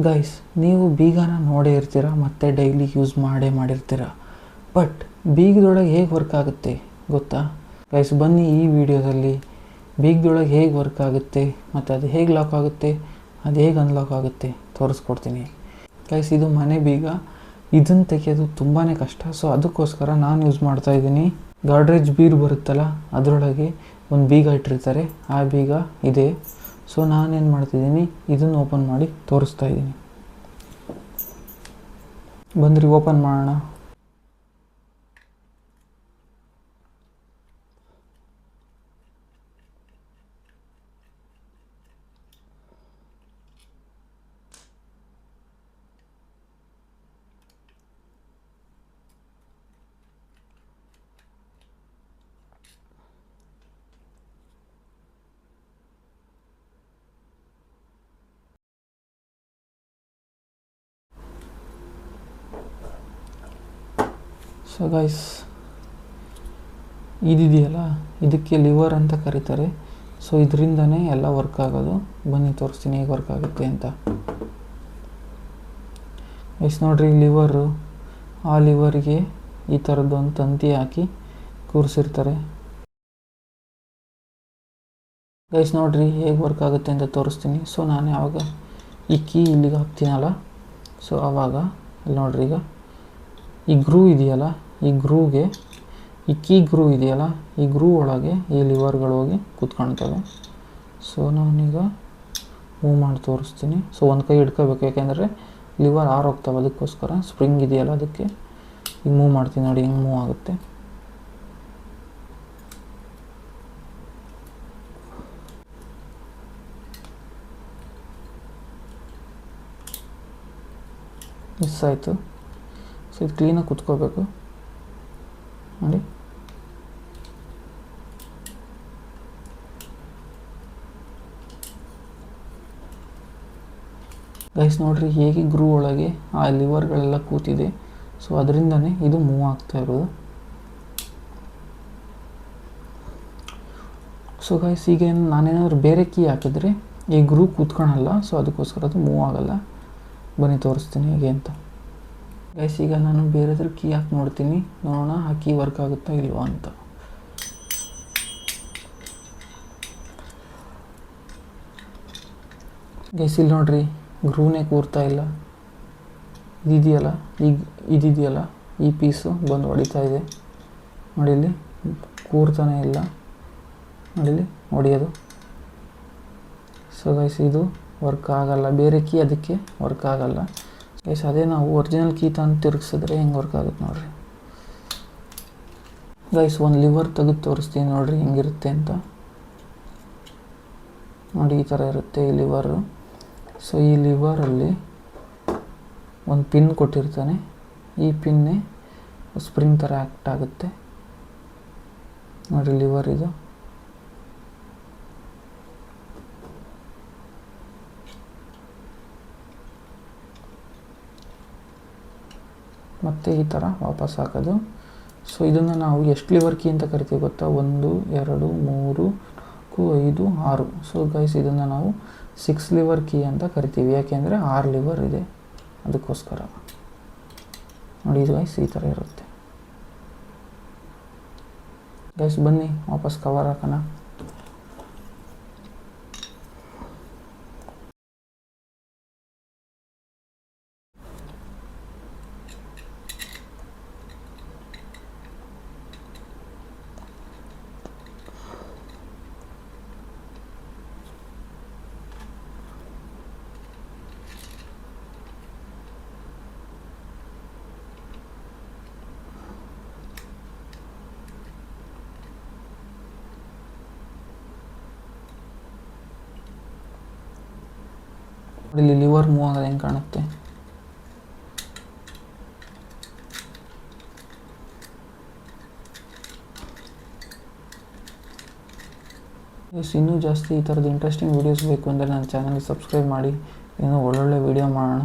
Guys, ನೀವು ಬೀಗನ ನೋಡೇ ಇರ್ತೀರ ಮತ್ತು ಡೈಲಿ ಯೂಸ್ ಮಾಡಿರ್ತೀರ. ಬಟ್ ಬೀಗದೊಳಗೆ ಹೇಗೆ ವರ್ಕ್ ಆಗುತ್ತೆ ಗೊತ್ತಾ ಗೈಸ್? ಬನ್ನಿ ಈ ವಿಡಿಯೋದಲ್ಲಿ ಬೀಗದೊಳಗೆ ಹೇಗೆ ವರ್ಕ್ ಆಗುತ್ತೆ ಮತ್ತು ಅದು ಹೇಗೆ ಲಾಕ್ ಆಗುತ್ತೆ, ಅದು ಹೇಗೆ ಅನ್ಲಾಕ್ ಆಗುತ್ತೆ ತೋರಿಸ್ಕೊಡ್ತೀನಿ ಗೈಸ್. ಇದು ಮನೆ ಬೀಗ, ಇದನ್ನು ತೆಗೆಯೋದು ತುಂಬಾ ಕಷ್ಟ. ಸೊ ಅದಕ್ಕೋಸ್ಕರ ನಾನು ಯೂಸ್ ಮಾಡ್ತಾಯಿದ್ದೀನಿ ಗಾಡ್ರೇಜ್ ಬೀರು ಬರುತ್ತಲ್ಲ, ಅದರೊಳಗೆ ಒಂದು ಬೀಗ ಇಟ್ಟಿರ್ತಾರೆ, ಆ ಬೀಗ ಇದೆ. ಸೊ ನಾನೇನು ಮಾಡ್ತಿದ್ದೀನಿ, ಇದನ್ನು ಓಪನ್ ಮಾಡಿ ತೋರಿಸ್ತಾ ಇದ್ದೀನಿ. ಬಂದ್ರಿ ಓಪನ್ ಮಾಡೋಣ. ಸೊ ಗೈಸ್, ಇದಿದೆಯಲ್ಲ, ಇದಕ್ಕೆ ಲಿವರ್ ಅಂತ ಕರೀತಾರೆ. ಸೊ ಇದರಿಂದನೇ ಎಲ್ಲ ವರ್ಕ್ ಆಗೋದು. ಬನ್ನಿ ತೋರಿಸ್ತೀನಿ ಹೇಗೆ ವರ್ಕ್ ಆಗುತ್ತೆ ಅಂತ. ಗೈಸ್ ನೋಡ್ರಿ, ಲಿವರು, ಆ ಲಿವರ್ಗೆ ಈ ಥರದ್ದೊಂದು ತಂತಿ ಹಾಕಿ ಕೂರಿಸಿರ್ತಾರೆ. ಗೈಸ್ ನೋಡ್ರಿ ಹೇಗೆ ವರ್ಕ್ ಆಗುತ್ತೆ ಅಂತ ತೋರಿಸ್ತೀನಿ. ಸೊ ನಾನು ಯಾವಾಗ ಈ ಕೀ ಇಲ್ಲಿಗೆ ಹಾಕ್ತೀನಲ್ಲ, ಸೊ ಆವಾಗ ಇಲ್ಲಿ ನೋಡ್ರಿ, ಈಗ ಈ ಗ್ರೂ ಇದೆಯಲ್ಲ, ಈ ಗ್ರೂಗೆ, ಈ ಕೀ ಗ್ರೂ ಇದೆಯಲ್ಲ, ಈ ಗ್ರೂ ಒಳಗೆ ಈ ಲಿವರ್ಗಳು ಹೋಗಿ ಕೂತ್ಕೊಳ್ತವೆ. ಸೊ ನಾನೀಗ ಮೂವ್ ಮಾಡಿ ತೋರಿಸ್ತೀನಿ. ಸೊ ಒಂದು ಕೈ ಹಿಡ್ಕೋಬೇಕು, ಯಾಕೆಂದರೆ ಲಿವರ್ ಆರೋಗ್ತವೆ, ಅದಕ್ಕೋಸ್ಕರ ಸ್ಪ್ರಿಂಗ್ ಇದೆಯಲ್ಲ ಅದಕ್ಕೆ. ಈಗ ಮೂವ್ ಮಾಡ್ತೀನಿ ನೋಡಿ, ಹಿಂಗೆ ಮೂವ್ ಆಗುತ್ತೆ. ಮಿಸ್ ಆಯಿತು. ಸೊ ಇದು ಕ್ಲೀನಾಗಿ ಕುತ್ಕೋಬೇಕು ನೋಡಿ. ಗೈಸ್ ನೋಡ್ರಿ ಹೇಗೆ ಗ್ರೂ ಒಳಗೆ ಆ ಲಿವರ್ಗಳೆಲ್ಲ ಕೂತಿದೆ. ಸೊ ಅದರಿಂದನೇ ಇದು ಮೂವ್ ಆಗ್ತಾ ಇರೋದು. ಸೊ ಗೈಸ್, ಈಗ ನಾನೇನಾದರೂ ಬೇರೆ ಕೀ ಹಾಕಿದ್ರೆ ಈ ಗ್ರೂ ಕೂತ್ಕೊಳಲ್ಲ. ಸೊ ಅದಕ್ಕೋಸ್ಕರ ಅದು ಮೂವ್ ಆಗಲ್ಲ. ಬನ್ನಿ ತೋರಿಸ್ತೀನಿ ಹೇಗೆ ಅಂತ. ಗೈಸ್ ಈಗ ನಾನು ಬೇರೆದ್ರ ಕೀ ಹಾಕಿ ನೋಡ್ತೀನಿ, ನೋಡೋಣ ಆ ಕೀ ವರ್ಕ್ ಆಗುತ್ತಾ ಇಲ್ವಾ ಅಂತ. ಗೈಸ್ ಇಲ್ಲಿ ನೋಡ್ರಿ, ಗ್ರೂನೇ ಕೂರ್ತಾ ಇಲ್ಲ. ಇದಿದೆಯಲ್ಲ, ಈಗ ಇದಿದೆಯಲ್ಲ, ಈ ಪೀಸು ಬಂದು ಹೊಡಿತಾ ಇದೆ ನೋಡಿಲಿ, ಕೂರ್ತಾನೆ ಇಲ್ಲ ನೋಡಿಲಿ ಹೊಡಿಯೋದು. ಸೊ ಗೈಸ್ ಇದು ವರ್ಕ್ ಆಗಲ್ಲ, ಬೇರೆ ಕೀ ಅದಕ್ಕೆ ವರ್ಕ್ ಆಗಲ್ಲ ಗೈಸ್. ಅದೇ ನಾವು ಒರಿಜಿನಲ್ ಕೀ ತಂದು ತಿರುಗಿಸಿದ್ರೆ ಹೆಂಗೆ ವರ್ಕ್ ಆಗುತ್ತೆ ನೋಡಿರಿ ಗೈಸ್. ಒಂದು ಲಿವರ್ ತೆಗೆದು ತೋರಿಸ್ತೀನಿ ನೋಡಿರಿ ಹೆಂಗಿರುತ್ತೆ ಅಂತ. ನೋಡಿ ಈ ಥರ ಇರುತ್ತೆ ಈ ಲಿವರು. ಸೊ ಈ ಲಿವರಲ್ಲಿ ಒಂದು ಪಿನ್ ಕೊಟ್ಟಿರ್ತಾನೆ, ಈ ಪಿನ್ನೇ ಸ್ಪ್ರಿಂಗ್ ಥರ ಆ್ಯಕ್ಟ್ ಆಗುತ್ತೆ ನೋಡಿ. ಲಿವರ್ ಇದು ಮತ್ತು ಈ ಥರ ವಾಪಸ್ ಹಾಕೋದು. ಸೊ ಇದನ್ನು ನಾವು ಎಷ್ಟು ಲಿವರ್ ಕೀ ಅಂತ ಕರಿತೀವಿ ಗೊತ್ತಾ? 1 2 3 4 5 6. ಸೊ ಗೈಸ್ ಇದನ್ನು ನಾವು 6 ಲಿವರ್ ಕೀ ಅಂತ ಕರಿತೀವಿ, ಯಾಕೆಂದರೆ 6 ಲಿವರ್ ಇದೆ ಅದಕ್ಕೋಸ್ಕರ. ನೋಡಿ ಇದು ಗೈಸ್ ಈ ಥರ ಇರುತ್ತೆ. ಗೈಸ್ ಬನ್ನಿ ವಾಪಸ್ ಕವರ್ ಹಾಕೋಣ. ಇಲ್ಲಿ ಲಿವರ್ ಮೂವ್ ಆಗೋದು ಹೆಂಗೆ ಕಾಣುತ್ತೆ. ಇನ್ನೂ ಜಾಸ್ತಿ ಈ ಥರದ ಇಂಟ್ರೆಸ್ಟಿಂಗ್ ವೀಡಿಯೋಸ್ ಬೇಕು ಅಂದರೆ ನನ್ನ ಚಾನಲ್ಗೆ ಸಬ್ಸ್ಕ್ರೈಬ್ ಮಾಡಿ, ಇನ್ನೂ ಒಳ್ಳೊಳ್ಳೆ ವೀಡಿಯೋ ಮಾಡೋಣ.